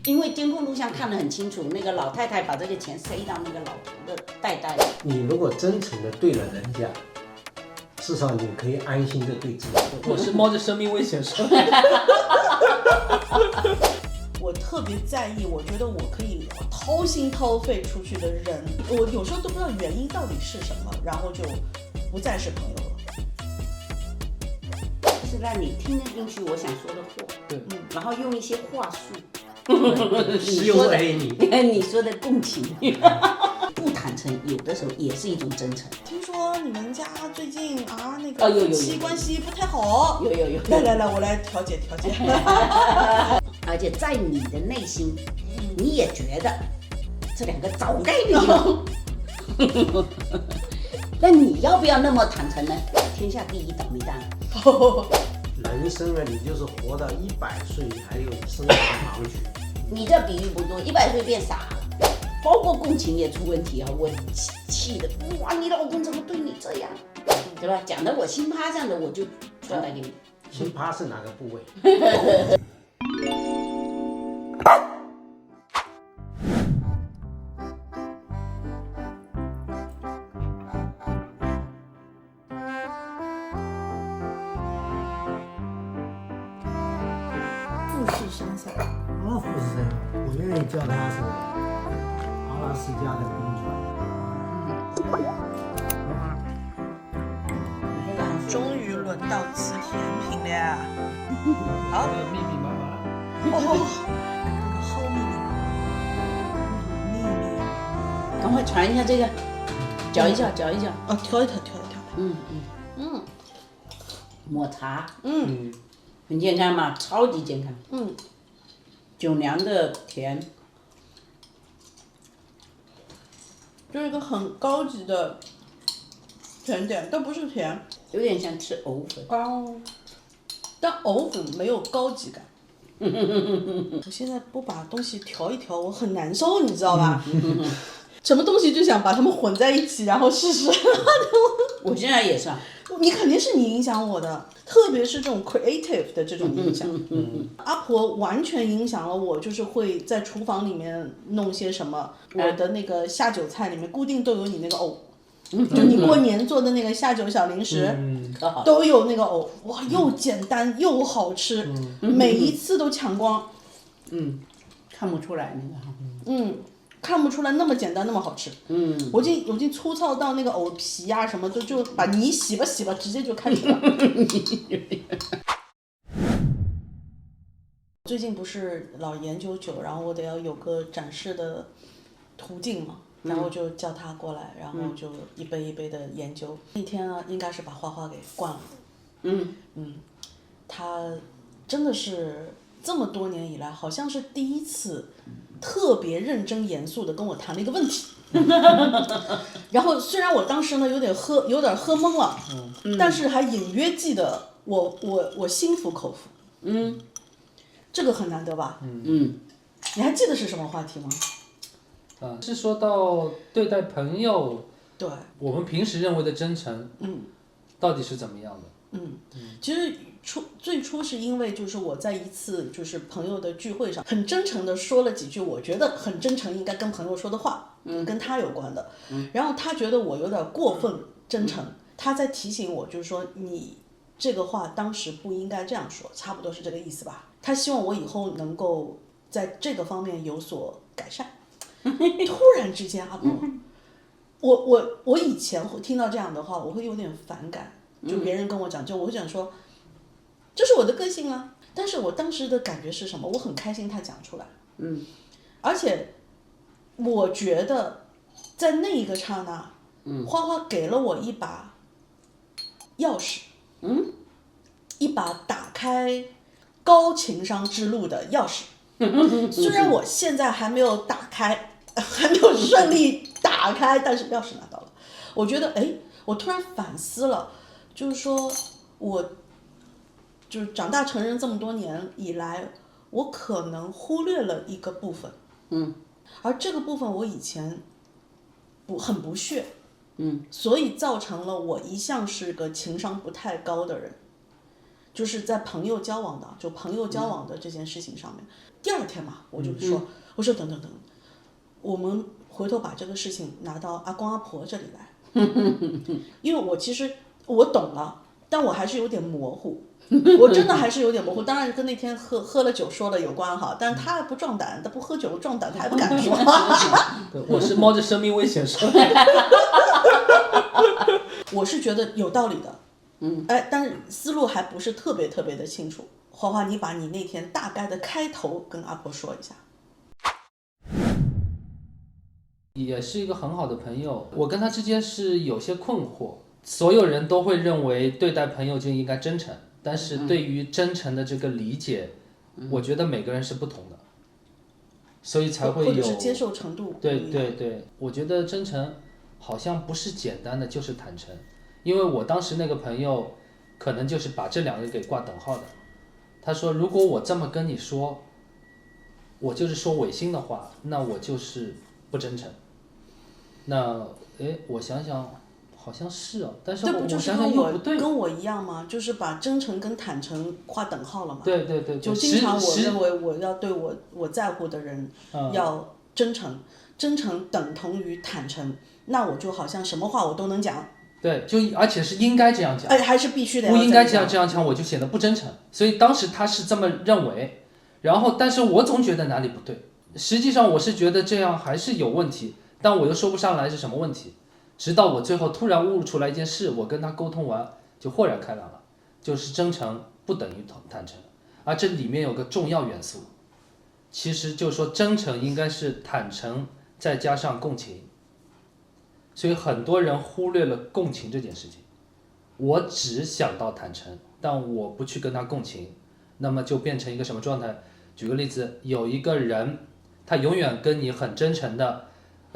因为监控录像看得很清楚，那个老太太把这个钱塞到那个老头的袋袋里。你如果真诚的对了人家，至少你可以安心的对自己。我是冒着生命危险说。我特别在意，我觉得我可以掏心掏肺出去的人，我有时候都不知道原因到底是什么，然后就不再是朋友了。就是让你听得进去我想说的话，对，然后用一些话术。实用而已。你说的共情，不坦诚有的时候也是一种真诚。听说你们家最近那个有夫妻关系不太好，有。来，我来调解。而且在你的内心，你也觉得这两个早该离了。那你要不要那么坦诚呢？天下第一倒霉蛋。人生啊，你就是活到100岁，还有生活盲区。你这比喻不多，100岁变傻了，包括共情也出问题啊！我气的，哇，你老公怎么对你这样，对吧？讲的我心趴上的，我就传达给你。心趴是哪个部位？富士山下，富士山，我愿意叫他是阿拉斯加的冰终于轮到吃甜品了。好，密密麻麻。好密密，赶快传一下这个，搅一搅。调一调。抹茶，嗯，很健康嘛，超级健康。酒酿的甜，就是一个很高级的甜点，但不是甜有点像吃藕粉。但藕粉没有高级感。我现在不把东西调一调，我很难受，你知道吧？什么东西就想把它们混在一起，然后试试。我现在也是。你肯定是你影响我的，特别是这种 creative 的这种影响。阿婆完全影响了我，就是会在厨房里面弄些什么，我的那个下酒菜里面固定都有你那个藕。就你过年做的那个下酒小零食，都有那个藕，哇，又简单又好吃，每一次都抢光。看不出来那个。看不出来那么简单那么好吃。我已经粗糙到那个藕皮呀什么的，就把泥洗吧，直接就开始了。最近不是老研究酒，然后我得要有个展示的途径嘛。然后就叫他过来，然后就一杯一杯的研究。那天呢，应该是把花花给灌了。他真的是这么多年以来，好像是第一次特别认真严肃的跟我谈了一个问题。然后虽然我当时呢有点喝懵了，但是还隐约记得我心服口服。这个很难得吧？你还记得是什么话题吗？是说到对待朋友，对，我们平时认为的真诚，到底是怎么样的？其实最初是因为就是我在一次就是朋友的聚会上，很真诚的说了几句我觉得很真诚应该跟朋友说的话，跟他有关的，然后他觉得我有点过分真诚，他在提醒我，就是说你这个话当时不应该这样说，差不多是这个意思吧。他希望我以后能够在这个方面有所改善。突然之间，阿婆，我以前会听到这样的话，我会有点反感。就别人跟我讲，就我会讲说，这是我的个性啊。但是我当时的感觉是什么？我很开心他讲出来。而且我觉得在那一个刹那，花花给了我一把钥匙，一把打开高情商之路的钥匙。虽然我现在还没有打开，还没有顺利打开，但是钥匙拿到了。我觉得，我突然反思了，就是说，我就是长大成人这么多年以来，我可能忽略了一个部分，而这个部分我以前很不屑，所以造成了我一向是个情商不太高的人。就是在朋友交往的这件事情上面。第二天嘛，我就说，我说等，我们回头把这个事情拿到阿公阿婆这里来，因为其实我懂了，但我还是有点模糊。我真的还是有点模糊，当然跟那天喝了酒说的有关哈，但他不壮胆，他不喝酒壮胆，他还不敢说。对，我是冒着生命危险说。我是觉得有道理的，但是思路还不是特别的清楚。花花，你把你那天大概的开头跟阿婆说一下。也是一个很好的朋友，我跟他之间是有些困惑。所有人都会认为对待朋友就应该真诚，但是对于真诚的这个理解，我觉得每个人是不同的，所以才会有，或者是接受程度不一样。对，我觉得真诚好像不是简单的就是坦诚，因为我当时那个朋友可能就是把这两个给挂等号的。他说，如果我这么跟你说，我就是说违心的话，那我就是不真诚。那我想想。好像是哦，但是我想想又不对。跟我一样吗？就是把真诚跟坦诚划等号了嘛。对，就经常我认为我要对我在乎的人要真诚，真诚等同于坦诚，那我就好像什么话我都能讲。对，而且是应该这样讲。还是必须的。不应该这样讲，我就显得不真诚。所以当时他是这么认为，然后但是我总觉得哪里不对，实际上我是觉得这样还是有问题，但我又说不上来是什么问题。直到我最后突然悟出来一件事，我跟他沟通完就豁然开朗了，就是真诚不等于坦诚，而这里面有个重要元素，其实就是说真诚应该是坦诚再加上共情，所以很多人忽略了共情这件事情。我只想到坦诚，但我不去跟他共情，那么就变成一个什么状态？举个例子，有一个人他永远跟你很真诚的，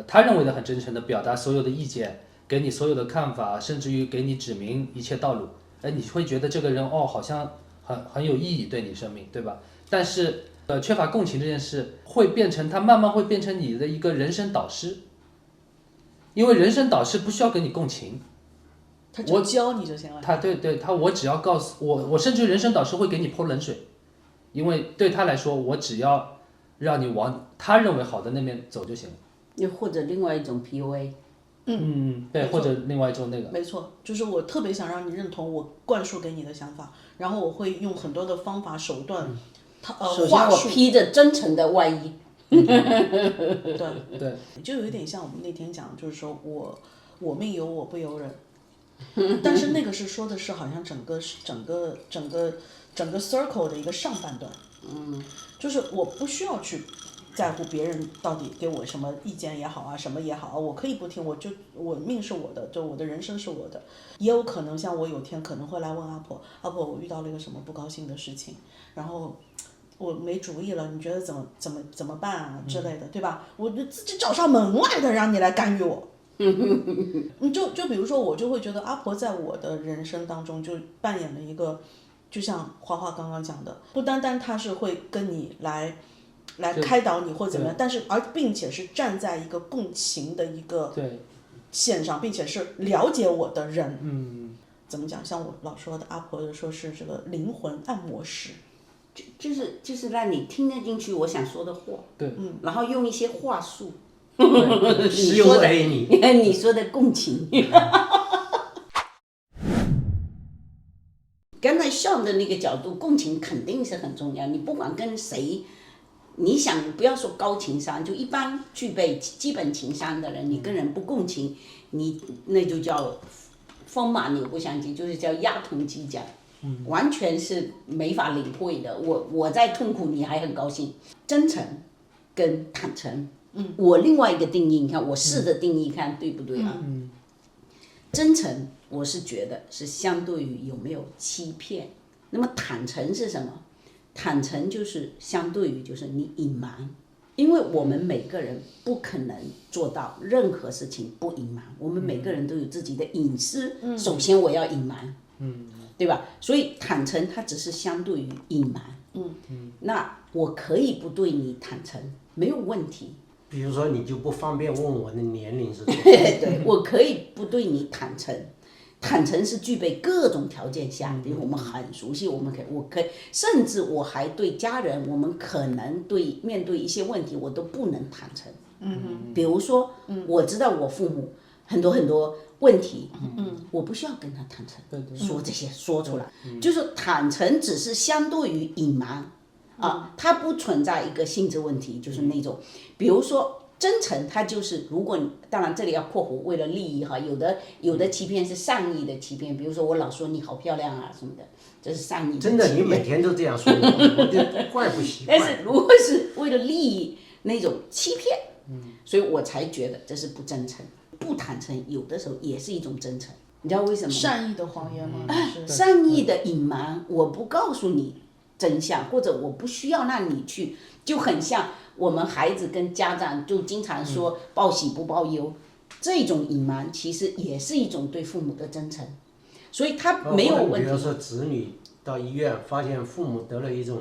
他认为的很真诚的表达所有的意见，给你所有的看法，甚至于给你指明一切道路，你会觉得这个人好像很有意义对你生命，对吧？但是缺乏共情这件事会变成他慢慢会变成你的一个人生导师，因为人生导师不需要跟你共情，他只教你就行了。我只要告诉我甚至人生导师会给你泼冷水，因为对他来说，我只要让你往他认为好的那边走就行了。又或者另外一种 PUA， 对，或者另外一种那个，没错，就是我特别想让你认同我灌输给你的想法，然后我会用很多的方法手段，首先我披着真诚的外衣，对，就有一点像我们那天讲，就是说我命由我不由人，但是那个是说的是好像整个 circle 的一个上半段，就是我不需要去在乎别人到底给我什么意见也好啊，什么也好啊，我可以不听，我命是我的，就我的人生是我的，也有可能像我有天可能会来问阿婆，我遇到了一个什么不高兴的事情，然后我没主意了，你觉得怎么办啊之类的，对吧？我就自己找上门来的，让你来干预我。就比如说，我就会觉得阿婆在我的人生当中就扮演了一个，就像花花刚刚讲的，不单单她是会跟你来开导你或怎么样，但是并且是站在一个共情的一个线上，并且是了解我的人。怎么讲？像我老说的，阿婆说是这个灵魂按摩师，就是让你听得进去我想说的话，对，然后用一些话术，PUA 你说的共情。刚才Sean的那个角度，共情肯定是很重要。你不管跟谁，你想不要说高情商，就一般具备基本情商的人，你跟人不共情，你那就叫风马牛不相及，就是叫鸭同鸡讲，完全是没法领会的。我在痛苦，你还很高兴。真诚跟坦诚，我另外一个定义，你看我试着定义看对不对啊？真诚，我是觉得是相对于有没有欺骗。那么坦诚是什么？坦诚就是相对于就是你隐瞒，因为我们每个人不可能做到任何事情不隐瞒，我们每个人都有自己的隐私，首先我要隐瞒，对吧？所以坦诚它只是相对于隐瞒，那我可以不对你坦诚，没有问题。比如说你就不方便问我的年龄是多少？对，我可以不对你坦诚，坦诚是具备各种条件下，比如我们很熟悉，我可以，甚至我还对家人，我们可能面对一些问题，我都不能坦诚。比如说，我知道我父母很多问题，我不需要跟他坦诚，说这些说出来，就是坦诚只是相对于隐瞒它不存在一个性质问题，就是那种，比如说。真诚，它就是如果当然这里要括弧，为了利益哈，有的欺骗是善意的欺骗，比如说我老说你好漂亮啊什么的，这是善意的欺骗。真的，你每天都这样说我就怪不习惯。但是如果是为了利益那种欺骗，所以我才觉得这是不真诚，不坦诚，有的时候也是一种真诚。你知道为什么吗？善意的谎言吗？善意的隐瞒，我不告诉你真相，或者我不需要让你去，就很像。我们孩子跟家长就经常说报喜不报忧，这种隐瞒其实也是一种对父母的真诚，所以他没有问题。比如说子女到医院发现父母得了一种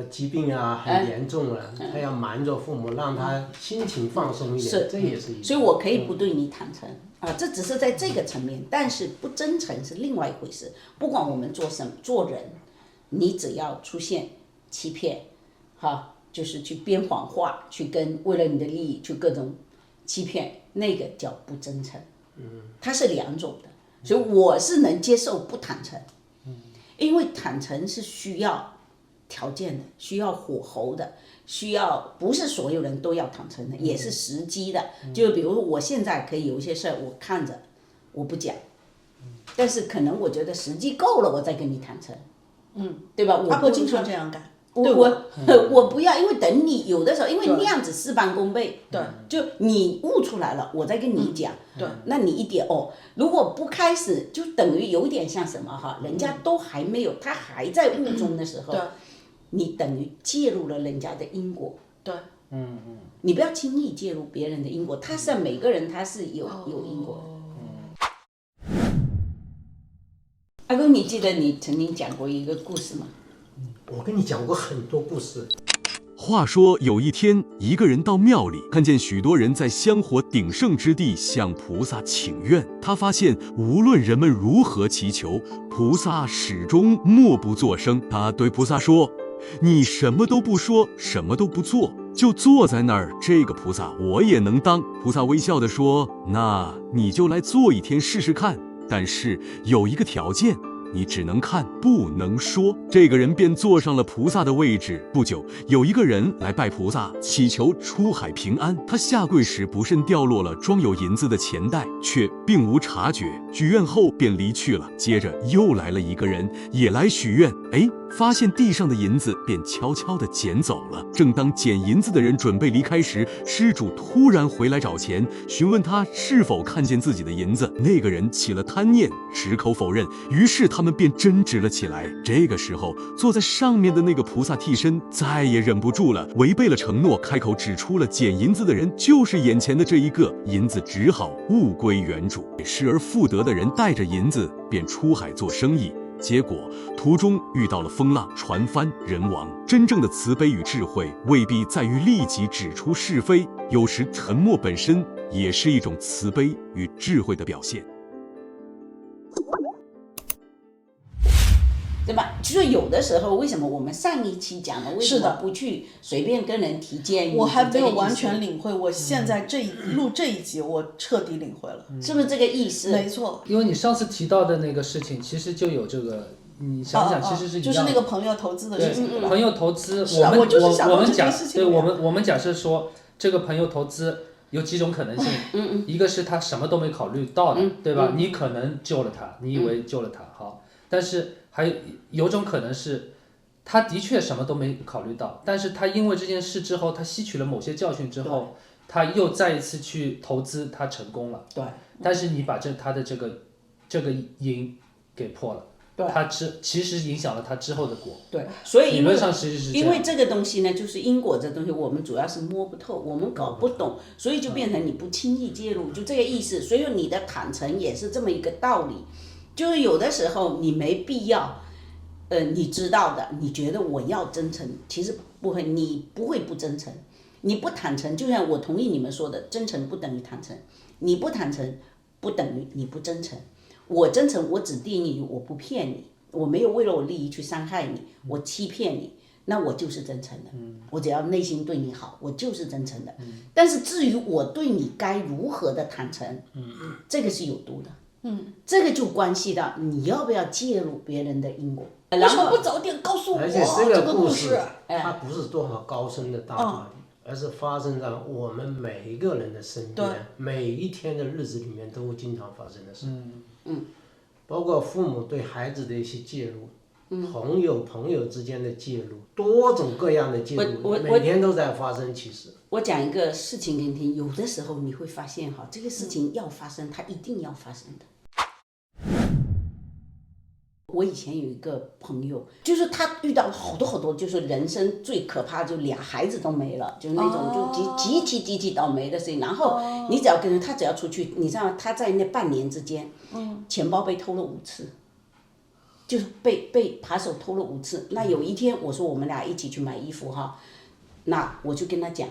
疾病啊，很严重了，他要瞒着父母，让他心情放松一点，这也是一种。所以我可以不对你坦诚这只是在这个层面，但是不真诚是另外一回事。不管我们做人，你只要出现欺骗，就是去编谎话，去为了你的利益去各种欺骗，那个叫不真诚。它是两种的，所以我是能接受不坦诚，因为坦诚是需要条件的，需要火候的，需要不是所有人都要坦诚的，也是时机的。就比如说我现在可以有一些事儿，我看着我不讲，但是可能我觉得时机够了，我再跟你坦诚，对吧？阿婆经常这样干。我不要，因为等你有的时候，因为那样子事半功倍。对，就你悟出来了，我再跟你讲。对，那你一点如果不开始，就等于有点像什么人家都还没有，他还在悟中的时候，你等于介入了人家的因果。对，你不要轻易介入别人的因果，他是每个人他是有因果的。阿公，你记得你曾经讲过一个故事吗？我跟你讲过很多故事。话说有一天，一个人到庙里，看见许多人在香火鼎盛之地向菩萨请愿。他发现，无论人们如何祈求，菩萨始终默不作声。他对菩萨说：“你什么都不说，什么都不做，就坐在那儿，这个菩萨我也能当。”菩萨微笑地说：“那你就来做一天试试看，但是有一个条件。”你只能看，不能说。这个人便坐上了菩萨的位置。不久，有一个人来拜菩萨，祈求出海平安。他下跪时不慎掉落了装有银子的钱袋，却并无察觉。许愿后便离去了。接着又来了一个人，也来许愿。发现地上的银子，便悄悄地捡走了。正当捡银子的人准备离开时，施主突然回来找钱，询问他是否看见自己的银子。那个人起了贪念，矢口否认。于是他们便争执了起来。这个时候，坐在上面的那个菩萨替身再也忍不住了，违背了承诺，开口指出了捡银子的人就是眼前的这一个。银子只好物归原主。失而复得的人带着银子便出海做生意。结果途中遇到了风浪，船翻人亡。真正的慈悲与智慧未必在于立即指出是非，有时沉默本身也是一种慈悲与智慧的表现，对吧？就是有的时候，为什么我们上一期讲了，为什么不去随便跟人提建议？我还没有完全领会，我现在录这一集，我彻底领会了，是不是这个意思？没错。因为你上次提到的那个事情，其实就有这个，你想想，其实是一样的。就是那个朋友投资的事情，对吧？朋友投资，我们假设说，这个朋友投资有几种可能性，一个是他什么都没考虑到的，对吧？你可能救了他，你以为救了他，好，但是还有种可能是，他的确什么都没考虑到，但是他因为这件事之后，他吸取了某些教训之后，他又再一次去投资，他成功了。对。但是你把他的这个因给破了，对，他其实影响了他之后的果。对，所以理论上其实是这样。因为这个东西呢，就是因果这东西，我们主要是摸不透，我们搞不懂，所以就变成你不轻易介入，就这个意思。所以你的坦诚也是这么一个道理。就是有的时候你没必要，你知道的，你觉得我要真诚，其实不会，你不会不真诚，你不坦诚，就像我同意你们说的，真诚不等于坦诚，你不坦诚不等于你不真诚。我真诚，我只对你，我不骗你，我没有为了我利益去伤害你，我欺骗你，那我就是真诚的。我只要内心对你好，我就是真诚的。但是至于我对你该如何的坦诚，这个是有度的。这个就关系到你要不要介入别人的因果。为什么不早点告诉我而且这个事故事？它不是多少高深的大道理，而是发生在我们每一个人的身边，每一天的日子里面都经常发生的事。包括父母对孩子的一些介入，朋友之间的介入，多种各样的介入，每天都在发生。其实我讲一个事情给你听，有的时候你会发现哈，这个事情要发生，它一定要发生的。我以前有一个朋友，就是他遇到了好多，就是人生最可怕，就俩孩子都没了，就是那种就极其倒霉的事情。然后你只要跟他只要出去，你知道他在那半年之间，钱包被偷了5次，就是被扒手偷了5次。那有一天我说我们俩一起去买衣服哈，那我就跟他讲，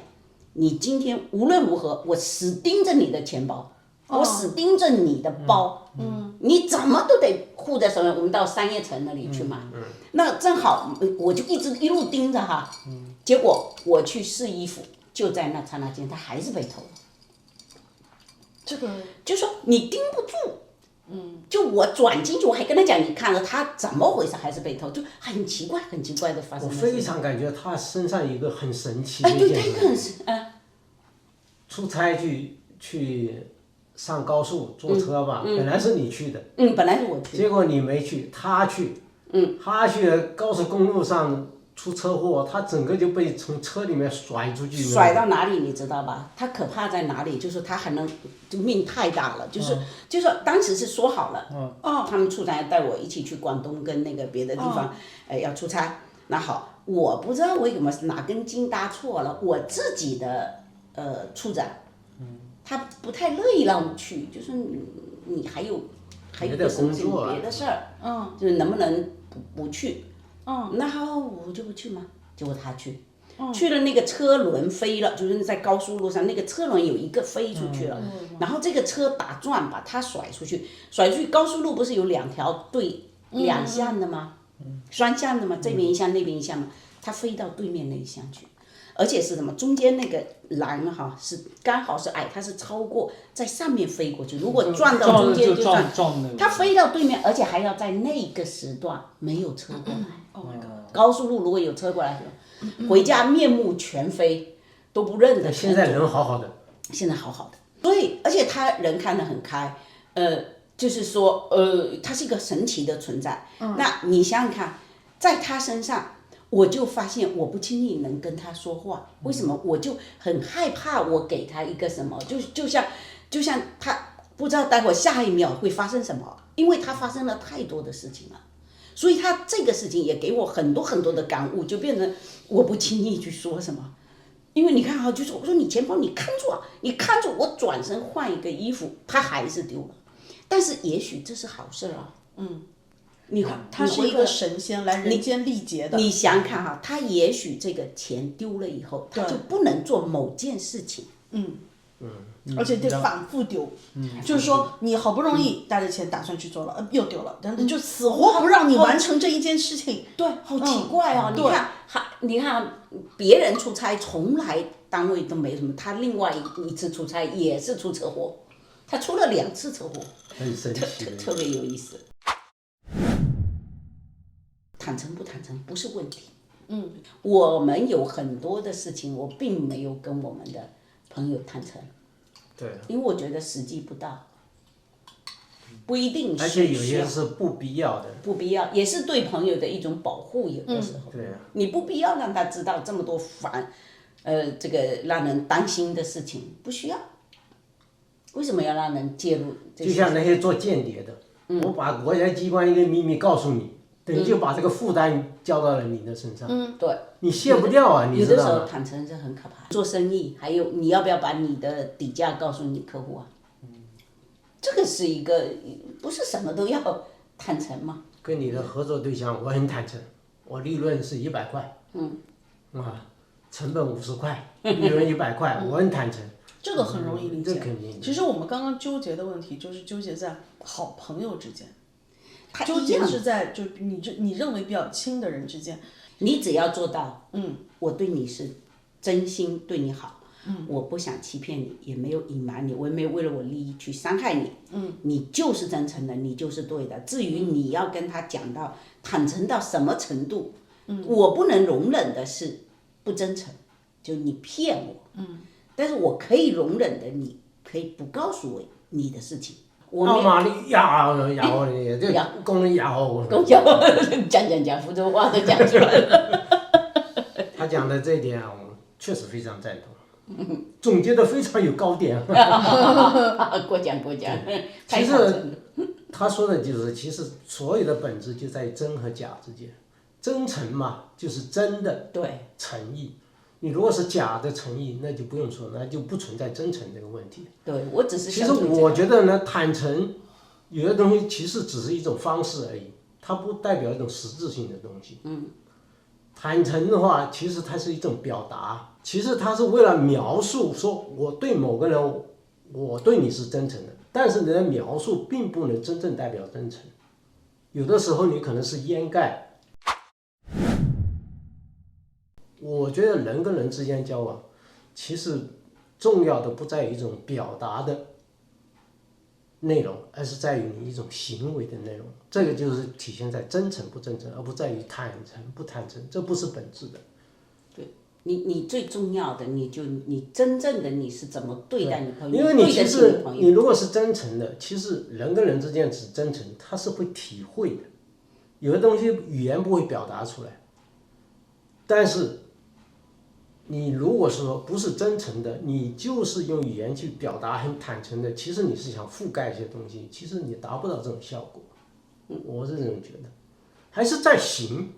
你今天无论如何，我死盯着你的钱包。我死盯着你的包，你怎么都得护在手上。我们到商业城那里去买，那正好我就一路盯着哈，结果我去试衣服，就在那刹那间，他还是被偷了。这个就说你盯不住，就我转进去，我还跟他讲，你看了他怎么回事，还是被偷，就很奇怪的发生的事。我非常感觉他身上有一个很神奇的一对，件他一个很神，出差去上高速坐车吧，本来是你去的，本来是我去，结果你没去，他去，他去高速公路上出车祸，他整个就被从车里面甩出去，甩到哪里你知道吧？他可怕在哪里？就是他还能，就命太大了，就是当时是说好了，他们出差带我一起去广东跟那个别的地方，要出差，那好，我不知道为什么哪根筋搭错了，我自己的处长。他不太乐意让我去，就说你还有一个事情别的事儿，就是能不能不去？那好，我就不去嘛。结果他去，去了那个车轮飞了，就是在高速路上那个车轮有一个飞出去了，然后这个车打转把他甩出去，高速路不是有2条两向的吗？双向的吗？这边一向那边一向嘛，他飞到对面那一向去。而且是什么？中间那个栏哈是刚好是矮，它是超过在上面飞过去。如果撞到中间就撞它飞到对面，而且还要在那个时段没有车过来。高速路如果有车过来，回家面目全非，都不认得。现在人好好的。现在好好的，所以而且他人看得很开，就是说他是一个神奇的存在。那你想想看，在他身上。我就发现我不轻易能跟他说话，为什么？我就很害怕，我给他一个什么，就像他不知道待会下一秒会发生什么，因为他发生了太多的事情了，所以他这个事情也给我很多的感悟，就变成我不轻易去说什么，因为你看哈，就是我说你钱包你看住啊，你看住，我转身换一个衣服，他还是丢了，但是也许这是好事啊，他是一个神仙来人间历劫的。你想想看哈，他也许这个钱丢了以后，他就不能做某件事情。而且得反复丢。就是说你好不容易带着钱打算去做了，又丢了，等等，就死活不让你完成这一件事情。对，好奇怪哦！你看别人出差从来单位都没什么，他另外一次出差也是出车祸，他出了2次车祸，很神奇，特别有意思。坦诚不坦诚不是问题，我们有很多的事情，我并没有跟我们的朋友坦诚，对，因为我觉得时机不到，不一定是，而且有些是不必要的，不必要，也是对朋友的一种保护，有的时候，对，你不必要让他知道这么多这个让人担心的事情，不需要，为什么要让人介入？就像那些做间谍的，我把国家机关一个秘密告诉你。等于就把这个负担交到了你的身上，对，你卸不掉啊，你知道吗？有的时候坦诚是很可怕。做生意，还有你要不要把你的底价告诉你客户啊？这个是一个不是什么都要坦诚嘛。跟你的合作对象，我很坦诚，我利润是100块，成本50块，利润100块，我很坦诚。这个很容易理解。这肯定。其实我们刚刚纠结的问题就是纠结在好朋友之间，他纠结是在就你认为比较亲的人之间。你只要做到，我对你是真心对你好，我不想欺骗你，也没有隐瞒你，我也没有为了我利益去伤害你，你就是真诚的，你就是对的。至于你要跟他讲到坦诚到什么程度，我不能容忍的是不真诚，就你骗我，但是我可以容忍的，你可以不告诉我你的事情。奥马利亚你这公人牙哦，讲福州话都讲出来了。他讲的这一点啊，我确实非常赞同，总结的非常有高点。过奖，其实他说的就是，其实所有的本质就在于真和假之间。真诚嘛，就是真的诚意。你如果是假的诚意，那就不用说，那就不存在真诚这个问题。对，我只是。其实我觉得呢，坦诚有些东西其实只是一种方式而已，它不代表一种实质性的东西。坦诚的话，其实它是一种表达，其实它是为了描述说我对某个人，我对你是真诚的，但是你的描述并不能真正代表真诚，有的时候你可能是掩盖。我觉得人跟人之间交往，其实重要的不在于一种表达的内容，而是在于你一种行为的内容。这个就是体现在真诚不真诚，而不在于坦诚不坦诚，这不是本质的。对，你最重要的，你真正的你是怎么对待你朋友？因为你其实你如果是真诚的，其实人跟人之间只真诚，他是会体会的。有的东西语言不会表达出来，但是你如果说不是真诚的，你就是用语言去表达很坦诚的，其实你是想覆盖一些东西，其实你达不到这种效果。我是这么觉得，还是在行，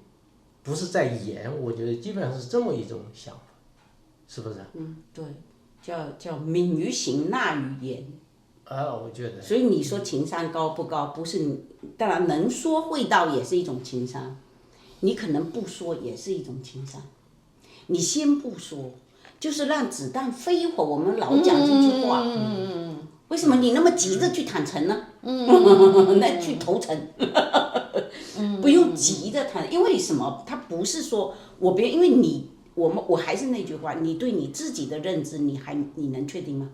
不是在言。我觉得基本上是这么一种想法，是不是？对，叫敏于行，纳于言。我觉得。所以你说情商高不高，不是你，当然能说会道也是一种情商，你可能不说也是一种情商。你先不说，就是让子弹飞一会儿。我们老讲这句话，为什么你那么急着去坦诚呢？那去投诚，不用急着坦，因为什么？他不是说我别，因为我还是那句话，你对你自己的认知，你能确定吗？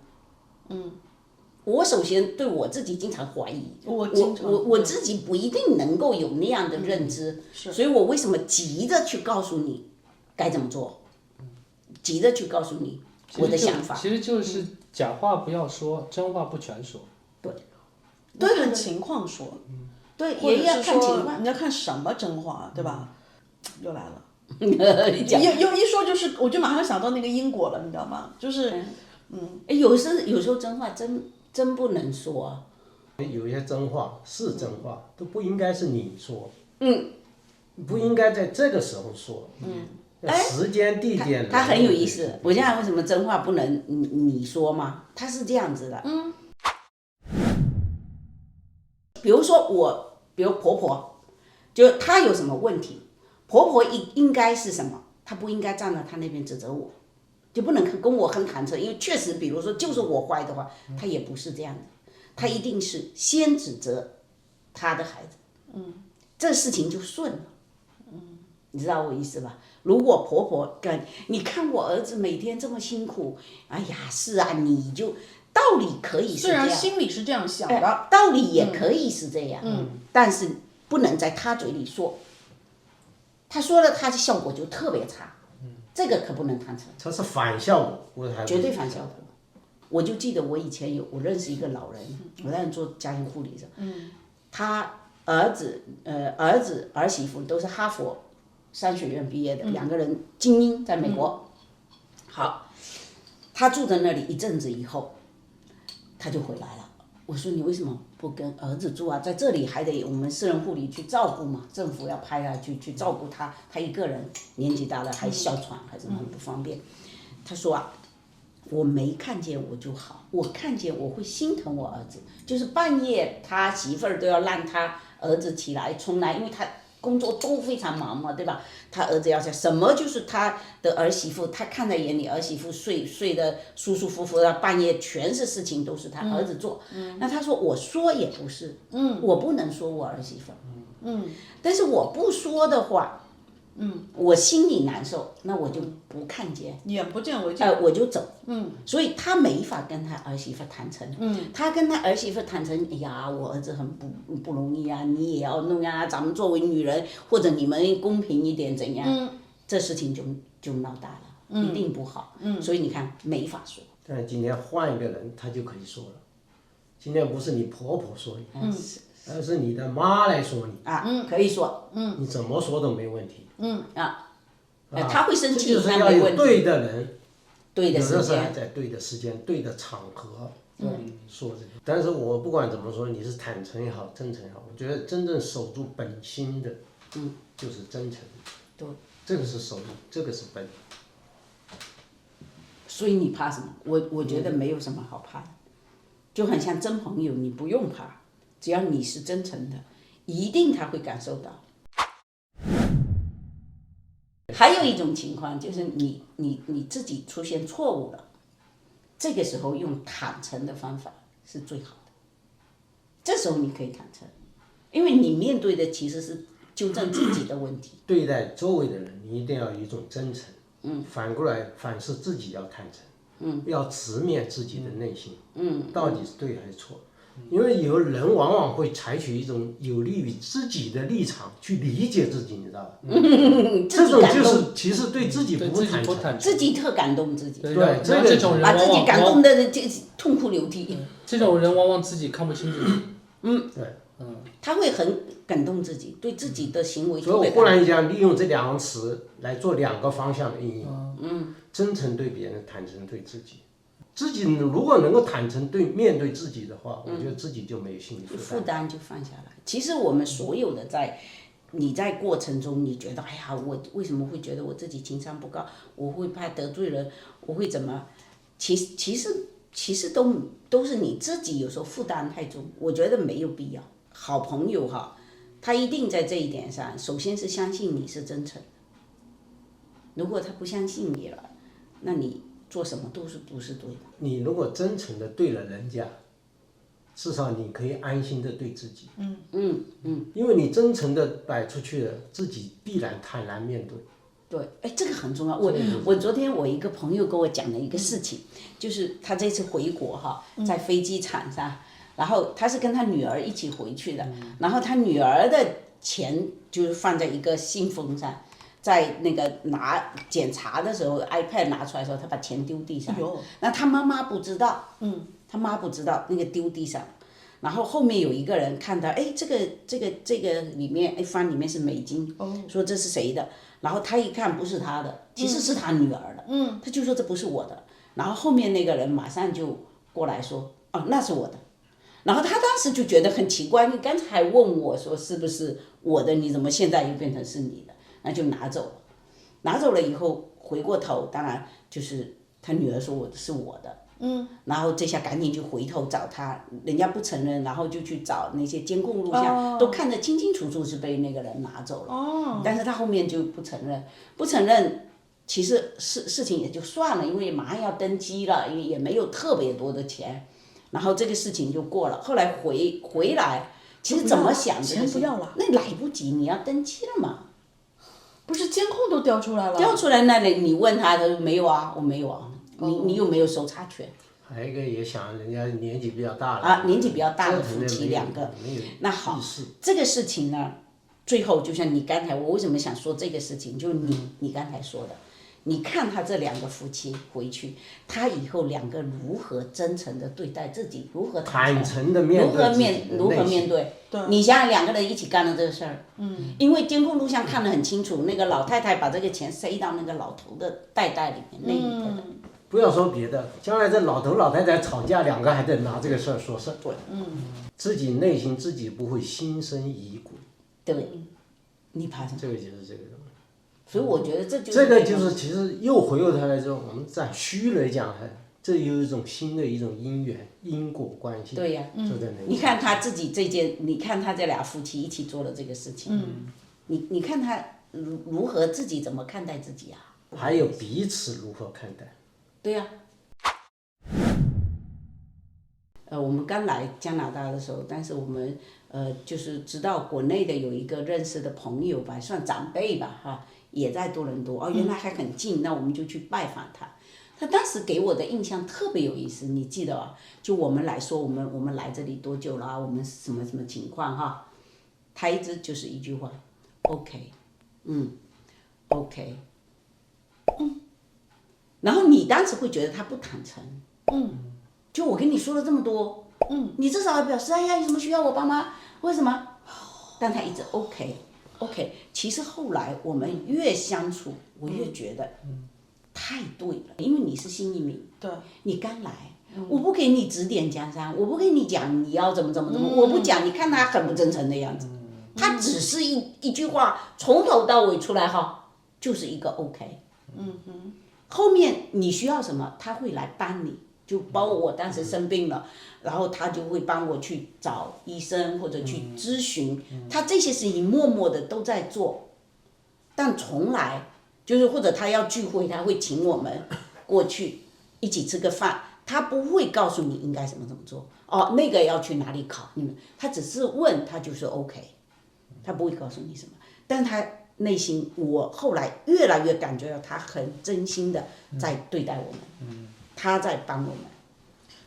我首先对我自己经常怀疑，我自己不一定能够有那样的认知，所以我为什么急着去告诉你该怎么做？急着去告诉你我的想法，其实就是假话不要说，真话不全说。对，看情况说，对，也要看情况，你要看什么真话，对吧？又来了，又一说就是，我就马上想到那个因果了，你知道吗？就是，有时候真话真不能说啊。有些真话是真话，都不应该是你说，不应该在这个时候说，时间地点。他很有意思。我现在为什么真话不能你说吗？他是这样子的。比如说比如婆婆，就她有什么问题，婆婆应该是什么？她不应该站在她那边指责我，就不能跟我很坦诚，因为确实，比如说就是我坏的话，她也不是这样的，她一定是先指责她的孩子，这事情就顺了。你知道我意思吧？如果婆婆你看我儿子每天这么辛苦，哎呀，是啊，你就道理可以是这样，虽然心里是这样想的，道理也可以是这样，但是不能在他嘴里说，他说了他的效果就特别差，这个可不能谈成。它是反效果，绝对反效果。我就记得我以前我认识一个老人，我在做家庭护理的，他儿子儿媳妇都是哈佛商学院毕业的，两个人精英，在美国。好，他住在那里一阵子以后，他就回来了。我说你为什么不跟儿子住啊？在这里还得我们私人护理去照顾嘛，政府要派他去照顾他，他一个人年纪大了还哮喘，还是很不方便。他说啊，我没看见我就好，我看见我会心疼我儿子，就是半夜他媳妇儿都要让他儿子起来冲来，因为他工作都非常忙嘛，对吧？他儿子要想什么，就是他的儿媳妇，他看在眼里，儿媳妇睡得舒舒服服的，半夜全是事情都是他儿子做。那他说我说也不是，我不能说我儿媳妇，但是我不说的话。我心里难受，那我就不看见，眼不见为净，我就走。所以他没法跟他儿媳妇坦诚。他跟他儿媳妇坦诚，哎呀，我儿子很不容易啊，你也要弄啊，咱们作为女人，或者你们公平一点怎样？这事情就闹大了，一定不好。所以你看没法说。但是今天换一个人，他就可以说了。今天不是你婆婆说你，而是你的妈来说你。可以说。你怎么说都没问题。他会生气，这就是要有对的人，对的时有的时候还间。在对的时间、对的场合说这个。但是我不管怎么说，你是坦诚也好，真诚也好，我觉得真正守住本心的，就是真诚。对，这个是守住，这个是本。所以你怕什么？我觉得没有什么好怕的，就很像真朋友，你不用怕，只要你是真诚的，一定他会感受到。还有一种情况就是你自己出现错误了，这个时候用坦诚的方法是最好的。这时候你可以坦诚，因为你面对的其实是纠正自己的问题。对待周围的人，你一定要有一种真诚。反过来，反是自己要坦诚。要直面自己的内心。到底是对还是错？因为有人往往会采取一种有利于自己的立场去理解自己，你知道吧？这种就是其实对自己不坦诚，自己特感动自己。对，这种人把自己感动的就痛哭流涕。这种人往往自己看不清自己。对。他会很感动自己，对自己的行为。所以我忽然想利用这两个词来做两个方向的应用。真诚对别人，坦诚对自己。自己如果能够坦诚面对自己的话，我觉得自己就没有心理负担就放下来。其实我们所有的你在过程中，你觉得哎呀，我为什么会觉得我自己情商不高？我会怕得罪人，我会怎么？其实都是你自己有时候负担太重，我觉得没有必要。好朋友哈，他一定在这一点上，首先是相信你是真诚的。如果他不相信你了，那你做什么都是不是对的。你如果真诚的对了人家，至少你可以安心的对自己。因为你真诚的摆出去了，自己必然坦然面对。对，哎，这个很重要。我昨天我一个朋友跟我讲了一个事情，就是他这次回国哈，在飞机场上，然后他是跟他女儿一起回去的，然后他女儿的钱就是放在一个信封上。在那个检查的时候 ，iPad 拿出来的时候，他把钱丢地上。那他妈妈不知道，他妈不知道那个丢地上，然后后面有一个人看到，哎，这个里面，哎，翻里面是美金，说这是谁的？然后他一看不是他的，其实是他女儿的，他就说这不是我的。然后后面那个人马上就过来说，哦，那是我的。然后他当时就觉得很奇怪，你刚才还问我说是不是我的，你怎么现在又变成是你的？那就拿走了，拿走了以后回过头，当然就是他女儿说我是我的，然后这下赶紧就回头找他，人家不承认，然后就去找那些监控录像，都看得清清楚楚是被那个人拿走了，但是他后面就不承认，其实事情也就算了，因为马上要登机了，因为也没有特别多的钱，然后这个事情就过了，后来回来，其实怎么想这个钱不要了，那来不及，你要登机了嘛。不是监控都调出来了？调出来那里，你问他，他说没有啊，我没有啊。你又没有搜查权。还有一个也想人家年纪比较大了。啊，年纪比较大的夫妻两个。那好，这个事情呢，最后就像你刚才，我为什么想说这个事情，就是你刚才说的，你看他这两个夫妻回去，他以后两个如何真诚的对待自己，如何坦诚的面对如何面对？你想想两个人一起干了这个事儿，因为监控录像看得很清楚，那个老太太把这个钱塞到那个老头的袋里面，那一个的。不要说别的，将来这老头老太太吵架，两个还得拿这个事儿说事儿。对，自己内心自己不会心生疑鬼。对，你怕什么？这个就是这个东西。所以我觉得这就是其实又回过头来说，我们在虚来讲，这有一种新的一种因缘因果关系。对呀，就在那里。你看他自己你看他这俩夫妻一起做了这个事情，你看他如何自己怎么看待自己啊？还有彼此如何看待？对呀、我们刚来加拿大的时候，但是我们就是知道国内的有一个认识的朋友吧，算长辈吧哈，也在多伦多，原来还很近，那我们就去拜访他。他当时给我的印象特别有意思，你记得啊？就我们来说，我们来这里多久了？我们什么情况哈？他一直就是一句话 ，OK， OK， 然后你当时会觉得他不坦诚，就我跟你说了这么多，你至少要表示，哎呀，有什么需要我帮忙？为什么？但他一直 OK， 其实后来我们越相处，我越觉得，太对了，因为你是新移民，对，你刚来，我不给你指点江山，我不跟你讲你要怎么，我不讲，你看他很不真诚的样子，他只是一句话，从头到尾出来哈，就是一个 OK，后面你需要什么，他会来帮你。就包括我当时生病了，然后他就会帮我去找医生或者去咨询，他这些事情默默的都在做，但从来就是或者他要聚会，他会请我们过去一起吃个饭，他不会告诉你应该怎么做。那个要去哪里考，他只是问，他就是 OK， 他不会告诉你什么，但他内心，我后来越来越感觉到他很真心的在对待我们。他在帮我们，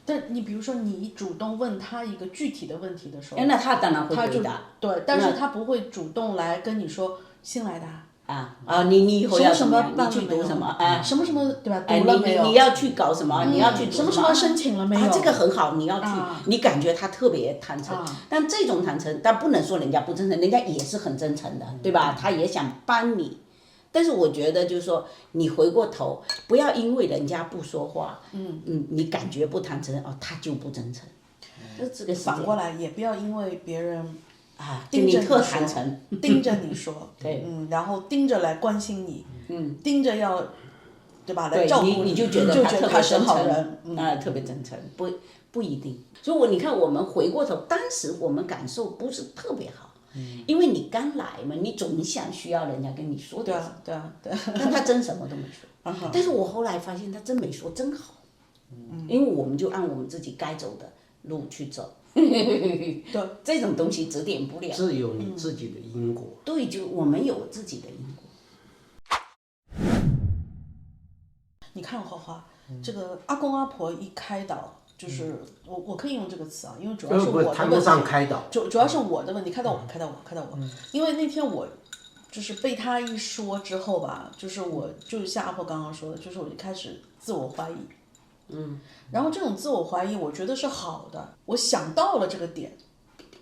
但你比如说，你主动问他一个具体的问题的时候，那他当然会回答。对，但是他不会主动来跟你说新来的你以后要什么你去读什么什么对吧？读了没有？你要去搞什么？你要去读什么申请了没有？这个很好，你要去，你感觉他特别坦诚，但这种坦诚，但不能说人家不真诚，人家也是很真诚的，对吧？他也想帮你。但是我觉得就是说，你回过头，不要因为人家不说话，你感觉不坦诚，他就不真诚。这个反过来，也不要因为别人盯着你特坦诚，盯着你说，对，然后盯着来关心你，盯着要，对吧？来对照顾你就觉得他是是好人，特别真诚，不一定。所以你看，我们回过头，当时我们感受不是特别好。因为你刚来嘛，你总想需要人家跟你说点什么，对啊，但他真什么都没说。但是我后来发现他真没说，真好。因为我们就按我们自己该走的路去走。对，这种东西指点不了。自有你自己的因果。对，就我们有自己的因果。你看花花，这个阿公阿婆一开导。就是我可以用这个词啊，因为主要是我的问题。谈不上开导。主要是我的问题，开导我。因为那天我就是被他一说之后吧，就是我就是像阿婆刚刚说的，就是我就开始自我怀疑。然后这种自我怀疑，我觉得是好的。我想到了这个点，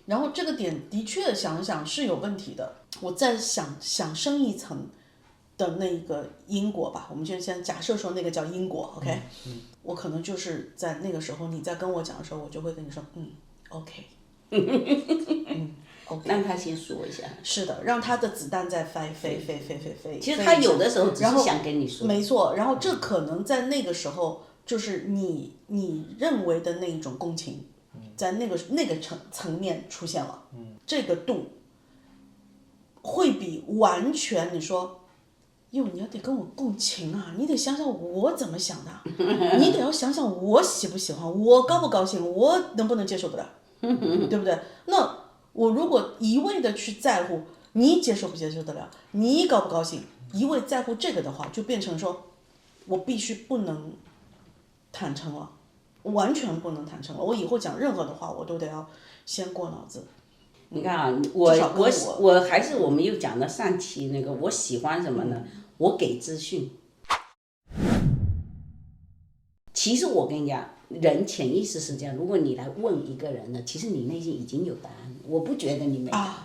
然后这个点的确想想是有问题的。我再想深一层的那个因果吧，我们就先假设说那个叫因果 ，OK。我可能就是在那个时候，你在跟我讲的时候，我就会跟你说，OK， OK， 让他先说一下。是的，让他的子弹在飞。其实他有的时候只是想跟你说。没错，然后这可能在那个时候，就是你认为的那一种共情，在那个层面出现了，这个度会比完全你说。你要得跟我共情啊！你得想想我怎么想的，你得要想想我喜不喜欢，我高不高兴，我能不能接受得了，对不对？那我如果一味的去在乎你接受不接受得了，你高不高兴，一味在乎这个的话，就变成说，我必须不能坦诚了，完全不能坦诚了。我以后讲任何的话，我都得要先过脑子。你看啊，我还是我们又讲了上期那个，我喜欢什么呢？我给资讯。其实我跟你讲，人潜意识是这样，如果你来问一个人呢，其实你内心已经有答案，我不觉得你没答案。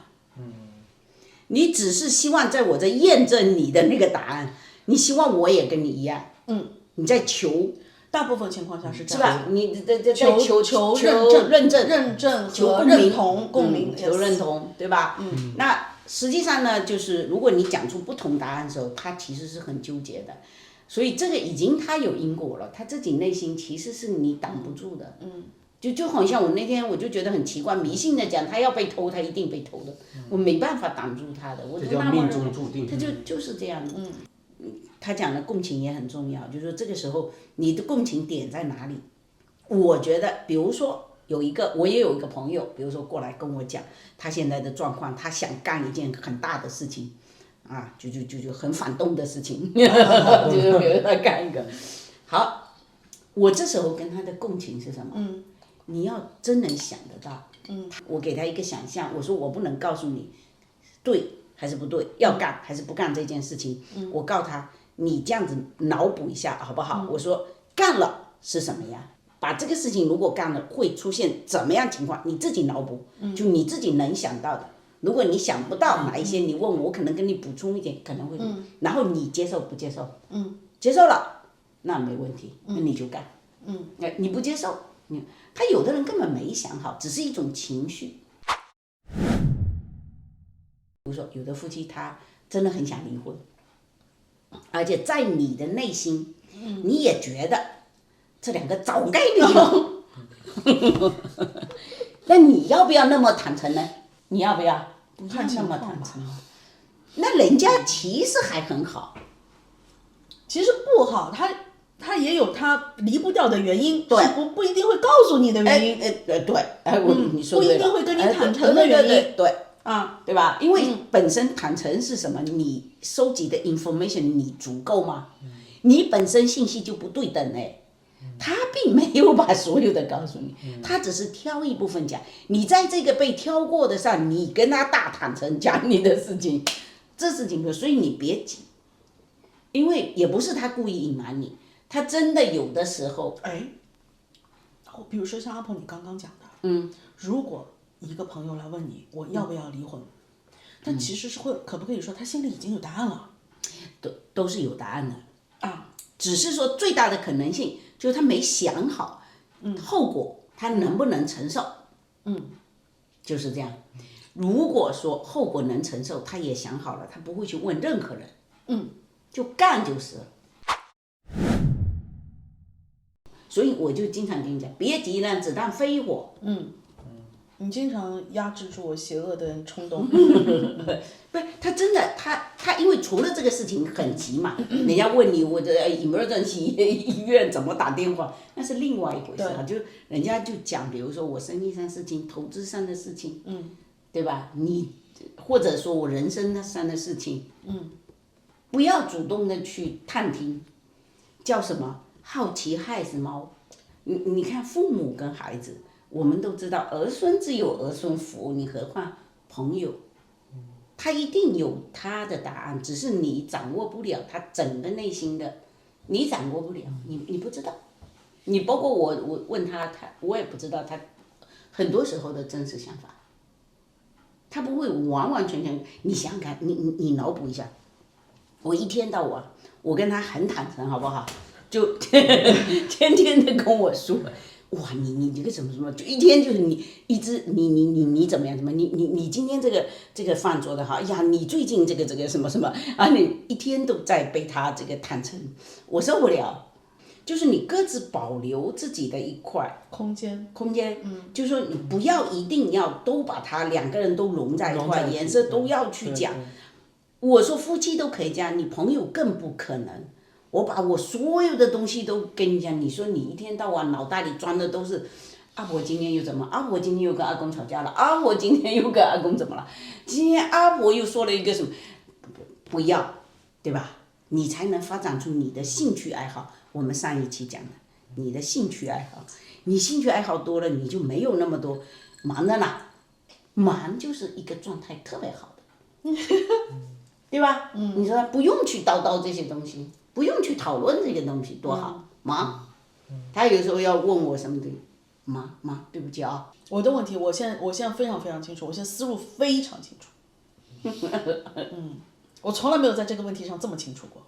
你只是希望在我这验证你的那个答案，你希望我也跟你一样。你在求。大部分情况下是这样，是吧？你在求认证和认同共鸣，求认同，对吧？那实际上呢，就是如果你讲出不同答案的时候，他其实是很纠结的，所以这个已经他有因果了，他自己内心其实是你挡不住的。就好像我那天我就觉得很奇怪，迷信的讲他要被偷，他一定被偷的，我没办法挡住他的，我这叫命就那么认中注定。他就是这样的。他讲的共情也很重要，就是说这个时候你的共情点在哪里？我觉得，比如说我也有一个朋友，比如说过来跟我讲他现在的状况，他想干一件很大的事情，啊，就很反动的事情，就是比如他干一个，好，我这时候跟他的共情是什么？你要真能想得到，我给他一个想象，我说我不能告诉你对还是不对，要干还是不干这件事情，我告诉他你这样子脑补一下好不好？我说干了是什么呀？把这个事情如果干了会出现怎么样情况，你自己脑补，就你自己能想到的。如果你想不到哪一些，你问我可能跟你补充一点，可能会，然后你接受不接受？接受了，那没问题，那你就干。你不接受，他有的人根本没想好，只是一种情绪。比如说，有的夫妻他真的很想离婚，而且在你的内心，你也觉得这两个早该离了。那你要不要那么坦诚呢？你要不要？不要那么坦诚。那人家其实还很好。其实不好，他也有他离不掉的原因，对，不一定会告诉你的原因。对，你说对了，不一定会跟你坦诚的原因。对。啊，对吧？因为本身坦诚是什么？你收集的 information 你足够吗？你本身信息就不对等哎，他并没有把所有的告诉你，他只是挑一部分讲。你在这个被挑过的上，你跟他大坦诚讲你的事情，这事情所以你别急，因为也不是他故意隐瞒你，他真的有的时候，比如说像阿婆你刚刚讲的，如果一个朋友来问你我要不要离婚，但其实是可不可以说他心里已经有答案了？都是有答案的啊，只是说最大的可能性就是他没想好，后果他能不能承受，就是这样。如果说后果能承受，他也想好了，他不会去问任何人，就干就是了。所以我就经常跟你讲，别急，让子弹飞一会儿。你经常压制住我邪恶的冲动。不是，他真的，他因为除了这个事情很急嘛，人家问你我的 emergency 医院怎么打电话，那是另外一回事啊。就人家就讲，比如说我生意上事情、投资上的事情，对吧？你或者说我人生上的事情，不要主动的去探听，叫什么？好奇害死猫。你看父母跟孩子。我们都知道儿孙自有儿孙福，你何况朋友，他一定有他的答案，只是你掌握不了他整个内心的，你掌握不了，你不知道，你包括我问他我也不知道他很多时候的真实想法，他不会完完全全，你想想看，你脑补一下，我一天到晚我跟他很坦诚好不好？就天天的跟我说。哇，你这个什么，就一天就是你怎么样？你今天这个饭做得好，哎呀，你最近这个什么啊，你一天都在被他这个坦诚，我受不了。就是你各自保留自己的一块空间，就是说你不要一定要都把他两个人都融在一块，颜色都要去讲。我说夫妻都可以这样，你朋友更不可能。我把我所有的东西都跟你讲，你说你一天到晚脑袋里装的都是，啊我今天又怎么？啊我今天又跟阿公吵架了，啊我今天又跟阿公怎么了？今天阿婆又说了一个什么？不要，对吧？你才能发展出你的兴趣爱好。我们上一期讲的，你的兴趣爱好，你兴趣爱好多了，你就没有那么多忙在哪？忙就是一个状态特别好的，对吧？你说不用去叨叨这些东西。不用去讨论这个东西多好，忙。他有时候要问我什么的，忙，对不起啊。我的问题，我现在非常非常清楚，我现在思路非常清楚。我从来没有在这个问题上这么清楚过。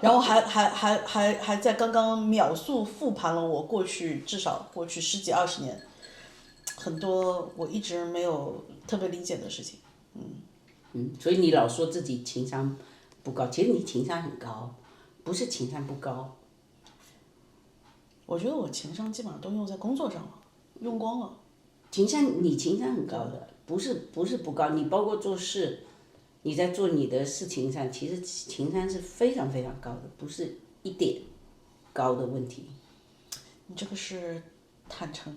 然后还在刚刚秒速复盘了我至少过去10几20年，很多我一直没有特别理解的事情。所以你老说自己情商不高，其实你情商很高。不是情商不高，我觉得我情商基本上都用在工作上了。用光了。情商，你情商很高的，不是不高，你包括做事，你在做你的事情上，其实情商是非常非常高的，不是一点高的问题。你这个是坦诚。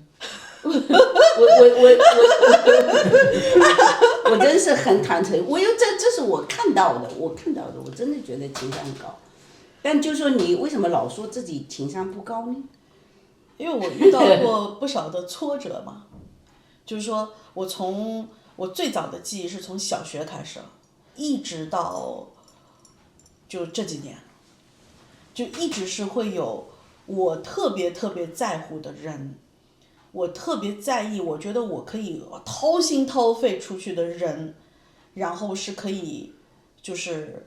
我真是很坦诚，这是我看到的，我真的觉得情商高。但就说你为什么老说自己情商不高呢？因为我遇到过不少的挫折嘛，就是说我最早的记忆是从小学开始，一直到就这几年，就一直是会有我特别特别在乎的人，我特别在意，我觉得我可以掏心掏肺出去的人，然后是可以就是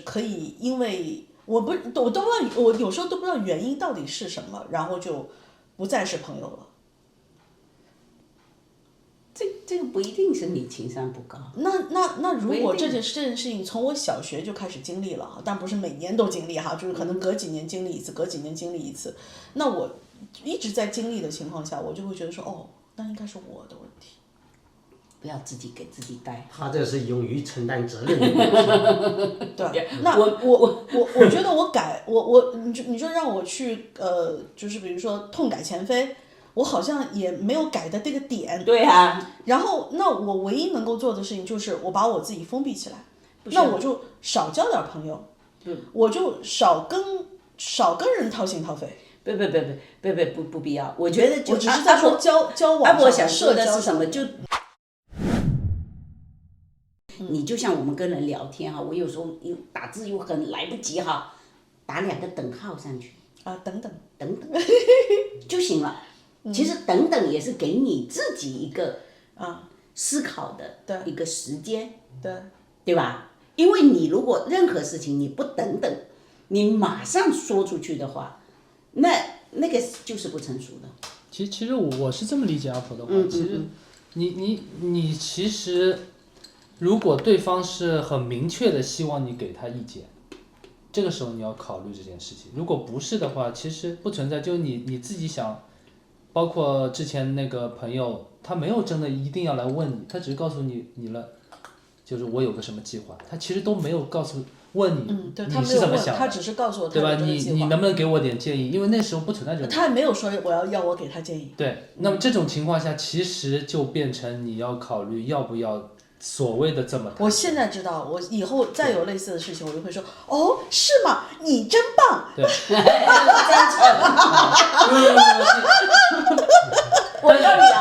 可以，因为我都不知道，我有时候都不知道原因到底是什么，然后就不再是朋友了。这个不一定是你情商不高。那如果这件事情从我小学就开始经历了，但不是每年都经历哈，就是可能隔几年经历一次，隔几年经历一次，那我一直在经历的情况下，我就会觉得说，哦，那应该是我的问题。不要自己给自己带。他这是勇于承担责任的问题。对，那我觉得我改你说让我去就是比如说痛改前非，我好像也没有改的这个点。对啊。然后那我唯一能够做的事情就是我把我自己封闭起来，那我就少交点朋友，我就少跟人掏心掏肺。不必要。我觉得就我只是在说交往上。我想说的是什么？就你就像我们跟人聊天哈，我有时候打字又很来不及哈，打2个等号上去啊，等等就行了。其实等等也是给你自己一个思考的一个时间，对吧？因为你如果任何事情你不等等，你马上说出去的话，那个就是不成熟的。其实我是这么理解阿婆的话，其实你其实如果对方是很明确的希望你给他意见，这个时候你要考虑这件事情。如果不是的话，其实不存在，就你自己想。包括之前那个朋友，他没有真的一定要来问你，他只是告诉你了，就是我有个什么计划，他其实都没有问你，你是怎么想的，他只是告诉我他对吧？有这个计划。你能不能给我点建议？因为那时候不存在这种。他也没有说要我给他建议。对，那么这种情况下，其实就变成你要考虑要不要所谓的这么。我现在知道，我以后再有类似的事情，我就会说，哦，是吗？你真棒。对。我告诉你啊，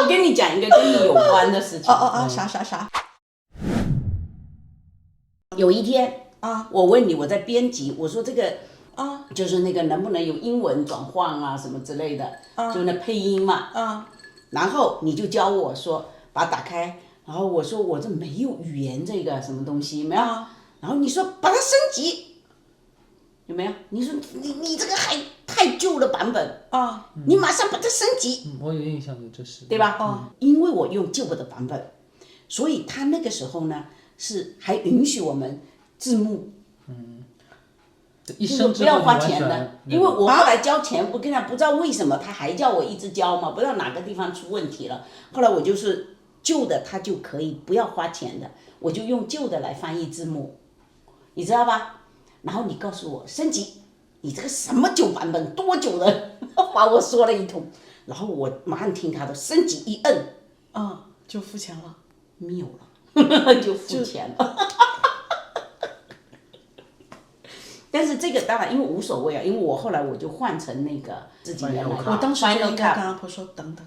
我跟你讲一个跟你有关的事情。啥？有一天我问你，我在编辑，我说这个就是那个能不能有英文转换啊什么之类的，就那配音嘛。然后你就教我说把它打开，然后我说我这没有语言这个什么东西没有，然后你说把它升级。有没有？你说你这个还太旧的版本你马上把它升级。我有印象的，这是对吧？因为我用旧的版本，所以他那个时候呢是还允许我们字幕，就是不要花钱的。因为我后来交钱，我跟他不知道为什么他还叫我一直交嘛，不知道哪个地方出问题了。后来我就是旧的，他就可以不要花钱的，我就用旧的来翻译字幕，你知道吧？然后你告诉我升级，你这个什么旧版本多久了？把我说了一通，然后我马上听他的升级一摁，就付钱了，妙了，就付钱了。但是这个当然因为无所谓啊，因为我后来我就换成那个自己原来的。我当时就应该跟阿婆说等等。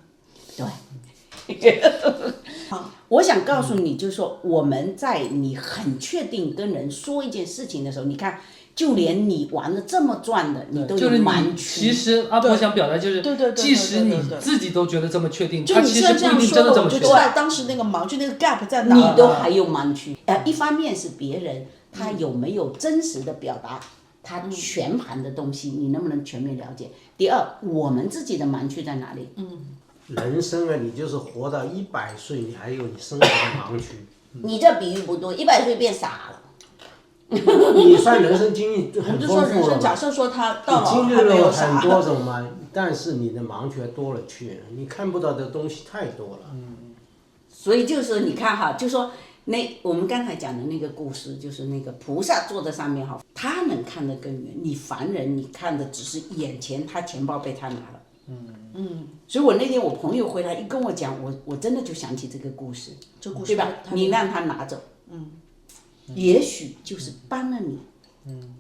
对。我想告诉你，就是说我们在你很确定跟人说一件事情的时候，你看，就连你玩的这么转的，你都有盲区。其实阿婆想表达就是，即使你自己都觉得这么确定，他其实不一定真的这么确定。就在当时那个盲区，那个 gap 在哪？你都还有盲区。一方面是别人他有没有真实的表达他全盘的东西，你能不能全面了解？第二，我们自己的盲区在哪里？人生啊，你就是活到100岁，你还有你生活的盲区。你这比喻不多，100岁变傻了。你算人生经历很我们就说人生，丰富了嘛，假设说他到你经历老还没有了啥很，多种嘛，但是你的盲区多了去了，你看不到的东西太多了。所以就是你看哈，就说我们刚才讲的那个故事，就是那个菩萨坐在上面哈，他能看得更远，你凡人你看的只是眼前，他钱包被他拿了。所以我那天我朋友回来一跟我讲，我真的就想起这个故事，这故事对吧？他你让他拿走，也许就是帮了你，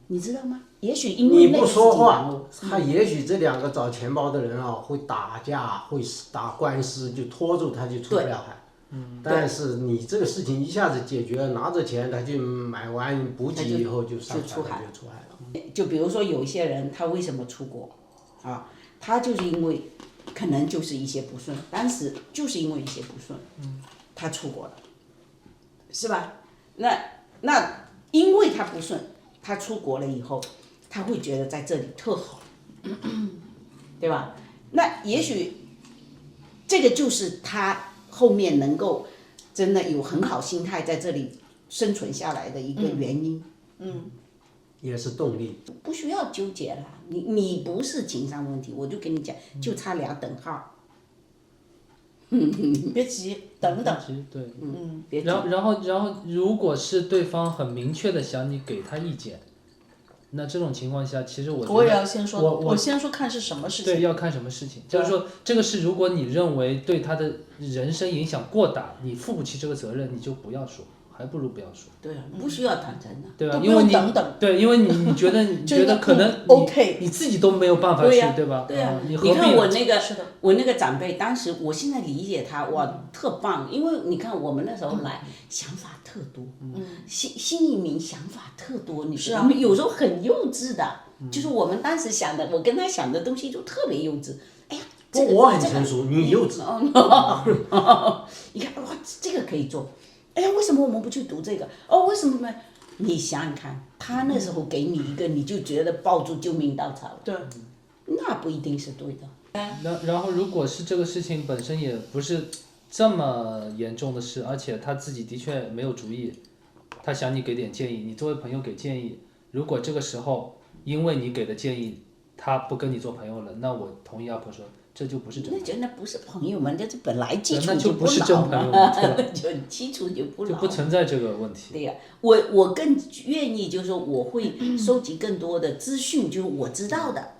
你知道吗？也许因为你不那个事情说话哦，他也许这两个找钱包的人啊会打架，会打官司，就拖住他就出不了海。但是你这个事情一下子解决了，拿着钱他就买完补给以后就上就出海就出海了。就比如说有一些人他为什么出国啊？他就是因为可能就是一些不顺，当时就是因为一些不顺，他出国了，是吧？那因为他不顺，他出国了以后，他会觉得在这里特好，对吧？那也许这个就是他后面能够真的有很好心态在这里生存下来的一个原因。也是动力。不需要纠结了，你不是情商问题，我就跟你讲，就差俩等号。别急，等等。对，别急。然后，如果是对方很明确的想你给他意见，那这种情况下，其实我觉得我也要先说，我先说看是什么事情。对，要看什么事情，就是说这个是如果你认为对他的人生影响过大，你负不起这个责任，你就不要说，还不如不要说。对啊，不需要坦诚的。对吧？都不因为你用等等对，因为你觉得你觉得可能你 OK 你自己都没有办法去，对吧？对呀，你何必你看我那个是的我那个长辈，当时我现在理解他，哇，特棒，因为你看我们那时候来，想法特多，新移民想法特多，你知道吗？有时候很幼稚的，就是我们当时想的，我跟他想的东西就特别幼稚。哎呀，这个我很这个成熟，你幼稚。你看哇，这个可以做。哎呀，为什么我们不去读这个？哦，为什么呢？你想想看，他那时候给你一个，你就觉得抱住救命稻草了，对，那不一定是对的。然后如果是这个事情本身也不是这么严重的事，而且他自己的确没有主意，他想你给点建议，你作为朋友给建议，如果这个时候因为你给的建议他不跟你做朋友了，那我同意阿婆说，这就不是真朋友。那不是朋友们，这本来基础那就不是老真朋友嘛，对就基础就不老。就不存在这个问题。对呀、我更愿意就是说我会收集更多的资讯，就是我知道的，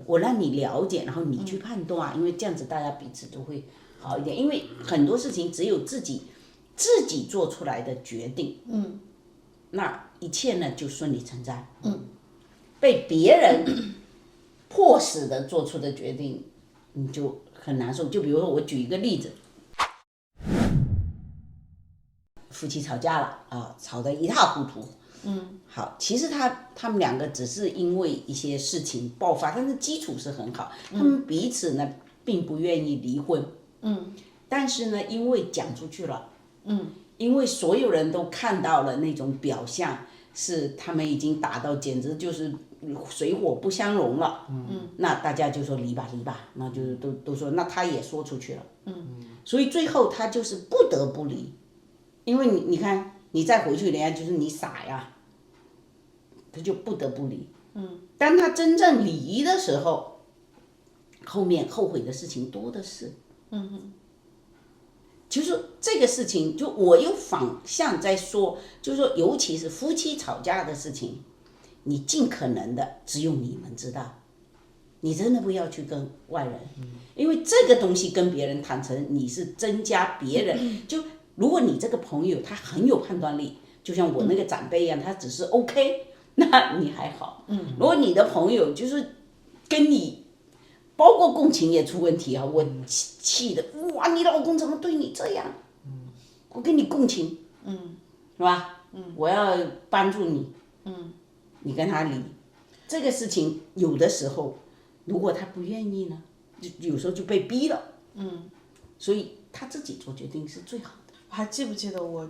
我让你了解，然后你去判断，因为这样子大家彼此都会好一点。因为很多事情只有自己做出来的决定，那一切呢就顺理成章。被别人迫使的做出的决定，你就很难受。就比如说我举一个例子。夫妻吵架了啊，吵得一塌糊涂。好，其实他们两个只是因为一些事情爆发，但是基础是很好，他们彼此呢并不愿意离婚。但是呢，因为讲出去了，因为所有人都看到了那种表象，是他们已经打到简直就是水火不相容了。那大家就说离吧离吧，那就是都说，那他也说出去了。所以最后他就是不得不离。因为你看，你再回去，人家就是你傻呀，他就不得不离。当他真正离的时候，后面后悔的事情多的是。就是这个事情，就我又反向在说，就是说，尤其是夫妻吵架的事情，你尽可能的只有你们知道，你真的不要去跟外人，因为这个东西跟别人坦诚，你是增加别人就。如果你这个朋友他很有判断力，就像我那个长辈一样，他只是 OK， 那你还好。如果你的朋友就是跟你，包括共情也出问题啊，我气的，哇，你老公怎么对你这样？我跟你共情，是吧？我要帮助你，你跟他离，这个事情有的时候，如果他不愿意呢，就有时候就被逼了，所以他自己做决定是最好的。还记不记得我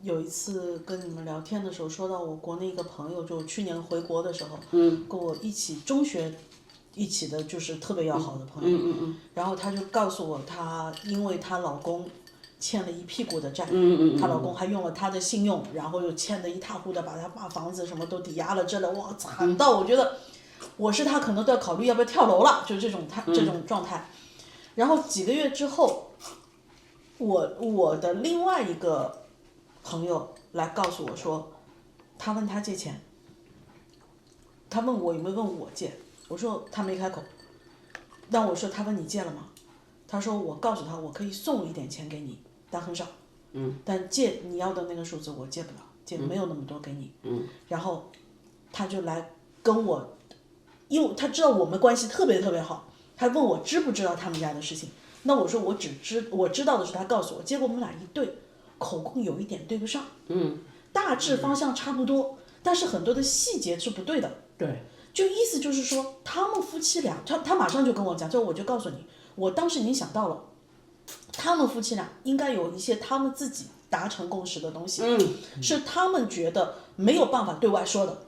有一次跟你们聊天的时候，说到我国内一个朋友，就去年回国的时候，跟我一起中学一起的，就是特别要好的朋友，然后她就告诉我，她因为她老公欠了一屁股的债，她老公还用了她的信用，然后又欠得一塌糊涂，把房子什么都抵押了，真的哇惨到我觉得我是她可能都要考虑要不要跳楼了，就这种状态。然后几个月之后，我的另外一个朋友来告诉我说，他问他借钱，他问我有没有问我借，我说他没开口，但我说他问你借了吗？他说我告诉他我可以送一点钱给你，但很少，但借你要的那个数字我借不了，借没有那么多给你，然后他就来跟我，因为他知道我们关系特别特别好，他问我知不知道他们家的事情，那我说我知道的是他告诉我，结果我们俩一对，口供有一点对不上，大致方向差不多，但是很多的细节是不对的，对，就意思就是说他们夫妻俩，他马上就跟我讲，我就告诉你，我当时已经想到了，他们夫妻俩应该有一些他们自己达成共识的东西，是他们觉得没有办法对外说的，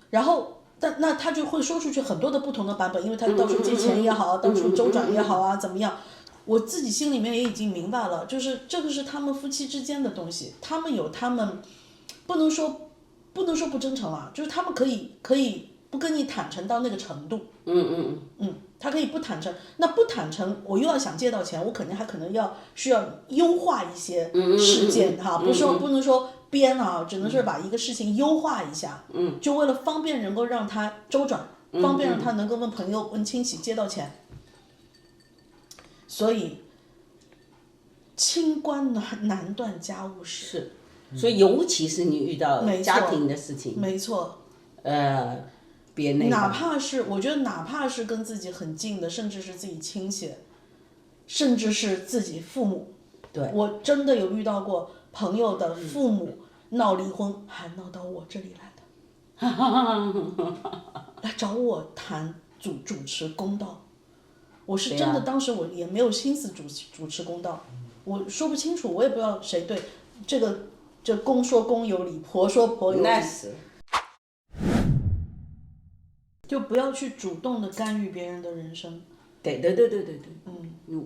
然后。那他就会说出去很多的不同的版本，因为他到处借钱也好，到处周转也好啊，怎么样？我自己心里面也已经明白了，就是这个是他们夫妻之间的东西，他们有他们不能说不真诚啊，就是他们可以不跟你坦诚到那个程度，他可以不坦诚，那不坦诚，我又要想借到钱，我肯定还可能需要优化一些事件哈，不能说编啊，只能是把一个事情优化一下，就为了方便能够让他周转，方便让他能够问朋友、问亲戚借到钱，所以清官难断家务事，所以尤其是你遇到家庭的事情，没错，别那个，哪怕是我觉得哪怕是跟自己很近的，甚至是自己亲戚，甚至是自己父母，对，我真的有遇到过朋友的父母闹离婚，还闹到我这里来的，来找我谈主持公道。我是真的，当时我也没有心思主持公道，我说不清楚，我也不知道谁对，这公说公有理，婆说婆有理，那是。就不要去主动的干预别人的人生。对，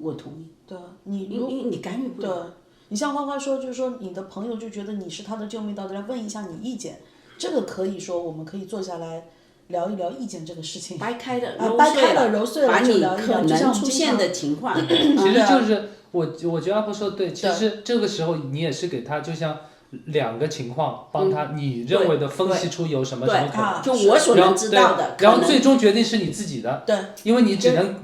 我同意。对，因为你干预不了。对，你像花花说，就是说你的朋友就觉得你是他的救命稻草，来问一下你意见，这个可以说我们可以坐下来聊一聊意见这个事情。掰开了，揉碎了，把你就聊一聊，可能出现的情况。其实就是我觉得阿婆说的对，其实这个时候你也是给他就像两个情况，帮他你认为的分析出有什么什么可能，就我所能知道的，然后最终决定是你自己的，对，因为你只能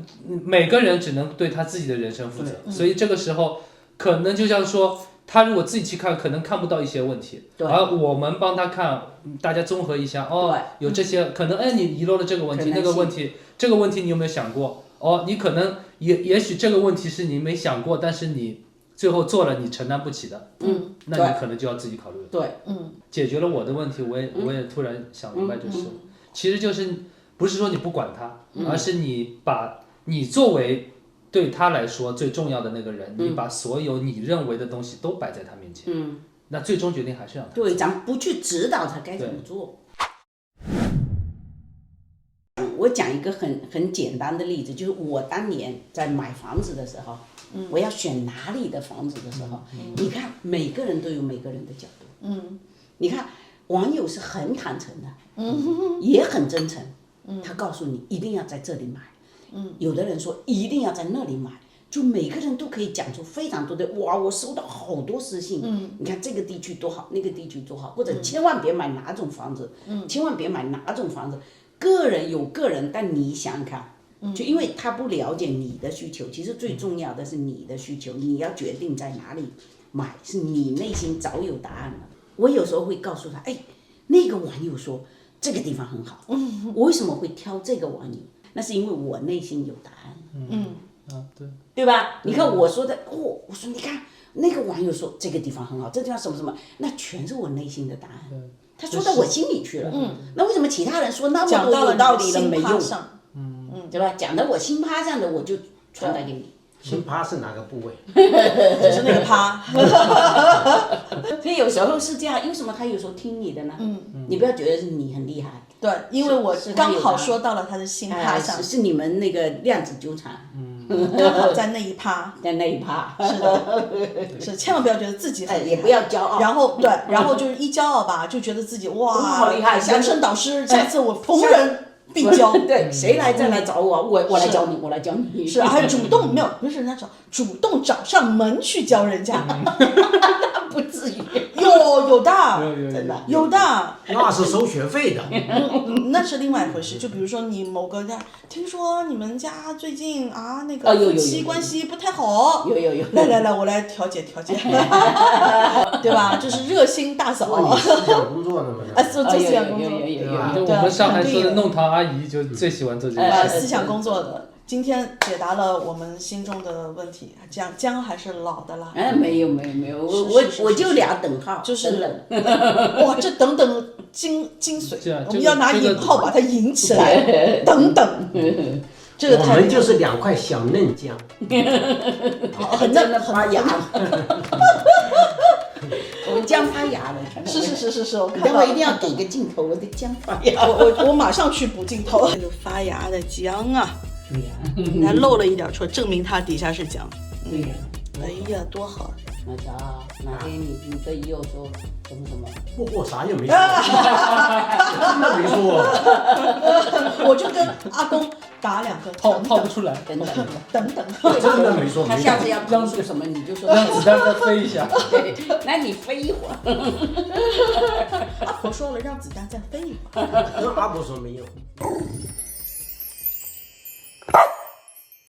每个人只能对他自己的人生负责，所以这个时候可能就像说他如果自己去看，可能看不到一些问题，而我们帮他看，大家综合一下，有这些可能，你遗漏了这个问题，那个问题，这个问题你有没有想过？你可能也许这个问题是你没想过，但是你最后做了你承担不起的，那你可能就要自己考虑了。对，解决了我的问题，我也突然想明白，其实就是不是说你不管他，而是你把你作为对他来说最重要的那个人，你把所有你认为的东西都摆在他面前，那最终决定还是让他。对，咱不去指导他该怎么做。我讲一个很简单的例子，就是我当年在买房子的时候，我要选哪里的房子的时候，你看每个人都有每个人的角度，你看网友是很坦诚的，也很真诚，他告诉你一定要在这里买，有的人说一定要在那里买，就每个人都可以讲出非常多的，哇，我收到好多私信，你看这个地区多好，那个地区多好，或者千万别买哪种房子，千万别买哪种房子。个人有个人，但你想想看，就因为他不了解你的需求，其实最重要的是你的需求，你要决定在哪里买，是你内心早有答案了。我有时候会告诉他，那个网友说这个地方很好，我为什么会挑这个网友？那是因为我内心有答案，对吧？你看我说的，我说你看那个网友说这个地方很好，这地方什么什么，那全是我内心的答案。他说到我心里去了，那为什么其他人说那么多有道理的没用？对吧？讲到我心趴上的，我就传达给你。心趴是哪个部位？就是那个趴。所以有时候是这样，为什么他有时候听你的呢？你不要觉得是你很厉害。对，因为我刚好说到了他的心趴上。是你们那个量子纠缠。刚好在那一趴，在那一趴，是的，是千万不要觉得自己很厉害，也不要骄傲。然后对，然后就是一骄傲吧，就觉得自己哇，好厉害人生导师，下次我逢人必教。对，谁来再来找我，我来教你，我来教你。是，还主动没有，不是人家主动找上门去教人家，不至于。有的，真的有的，那是收学费的。那是另外一回事。就比如说你某个家，听说你们家最近啊那个夫妻关系不太好，有，来，我来调解，对吧？就是热心大嫂。做你思想工作的嘛。做思想工作，就我们上海说的弄堂阿姨就最喜欢做这个事。思想工作的。今天解答了我们心中的问题，姜还是老的辣。没有，我就俩等号，就是哇，这等等精髓，我们要拿引号把它引起来，等等，这个太。我们就是2块小嫩姜，很嫩的发芽。我们姜发芽了，是，我看到。等会一定要给个镜头，我的姜发芽。我马上去补镜头。这个发芽的姜啊。对呀，还露了一点出来，证明它底下是姜。对呀，哎呀，多好！那啥，哪天你对以后说什么？我啥也没说，真的没说。我就跟阿公打2个套不出来，等等，真的没说。他下次要告诉什么，你就说让子弹再飞一下。对，那你飞一会儿。阿婆说了，让子弹再飞一会儿。阿婆说没有。